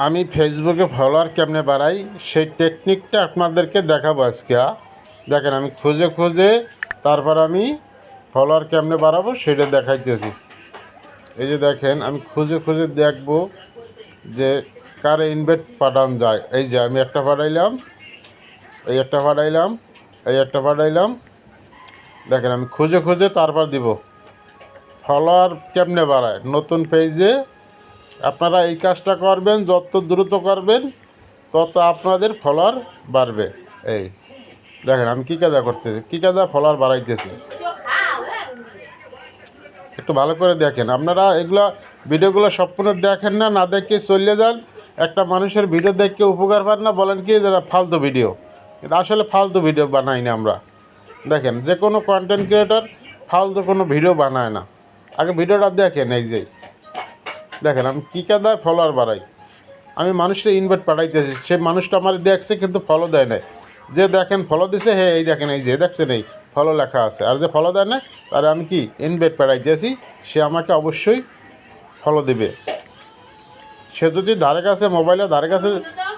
আমি ফেসবুকে ফলোয়ার কেমনে বাড়াই সেই টেকনিকটা আপনাদেরকে দেখাবো আজকে। দেখেন আমি খুঁজে খুঁজে তারপর আমি ফলোয়ার কেমনে বাড়াবো সেটা দেখাইতেছি। এই যে দেখেন আমি খুঁজে খুঁজে দেখব যে কারে ইনভাইট পাঠানো যায়। এই যে আমি একটা পাঠাইলাম, এই একটা পাঠাইলাম, এই একটা পাঠাইলাম। দেখেন আমি খুঁজে খুঁজে তারপর দিব। ফলোয়ার কেমনে বাড়ায় নতুন পেজে আপনারা এই কাজটা করবেন, যত দ্রুত করবেন তত আপনাদের ফলোয়ার বাড়বে। এই দেখেন আমি কী কাজা করতেছি, কী কাজা ফলোয়ার বাড়াইতেছি, একটু ভালো করে দেখেন। আপনারা এগুলা ভিডিওগুলো সম্পূর্ণ দেখেন না, না দেখে চলে যান। একটা মানুষের ভিডিও দেখে উপকার পান না, বলেন কি যারা ফালতু ভিডিও, কিন্তু আসলে ফালতু ভিডিও বানাই না আমরা। দেখেন যে কোনো কন্টেন্ট ক্রিয়েটর ফালতু কোনো ভিডিও বানায় না। আগে ভিডিওটা দেখেন। এই যে দেখেন আমি কী কাদায় ফলোয়ার বাড়াই। আমি মানুষটা ইনভাইট পাঠাইতেছি, সে মানুষটা আমার দেখছে কিন্তু ফলো দেয় নাই। যে দেখেন ফলো দিছে, হ্যাঁ এই দেখেন এই যে দেখছেন এই ফলো লেখা আছে। আর যে ফলো দেয় না তার আমি কি ইনভাইট পাঠাইতেছি, সে আমাকে অবশ্যই ফলো দেবে। সে যদি ধারে কাছে মোবাইলে ধারে কাছে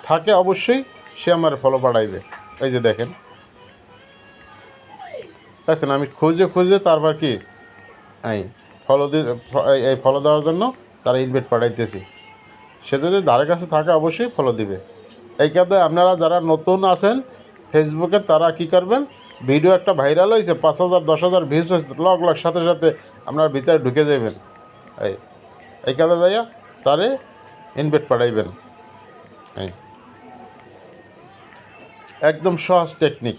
থাকে অবশ্যই সে আমার ফলো পাঠাইবে। এই যে দেখেন দেখছেন আমি খুঁজে খুঁজে তারপর কি এই ফলো দিয়ে এই ফলো দেওয়ার জন্য তারা ইনভাইট পাঠাইতেছি। সে যদি ধারে কাছে থাকে অবশ্যই ফলো দিবে। এই কাজে আপনারা যারা নতুন আছেন ফেসবুকে তারা কি করবেন, ভিডিও একটা ভাইরাল হয়েছে 5,000 10,000 ভিউজ হয়েছে, লগ লগ সাথে সাথে আপনার ভিতরে ঢুকে যাবেন। এই কাজে যাইয়া তারে ইনভাইট পাঠাইবেন। এই একদম সহজ টেকনিক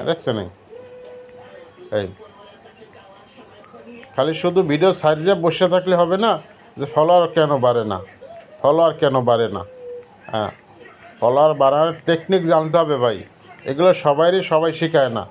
দেখছেন। এই খালি শুধু ভিডিও সাইডে বসে থাকলে হবে না যে ফলোয়ার কেন বাড়ে না, ফলোয়ার কেন বাড়ে না। হ্যাঁ, ফলোয়ার বাড়ানোর টেকনিক জানতে হবে ভাই। এগুলো সবাই শেখায় না।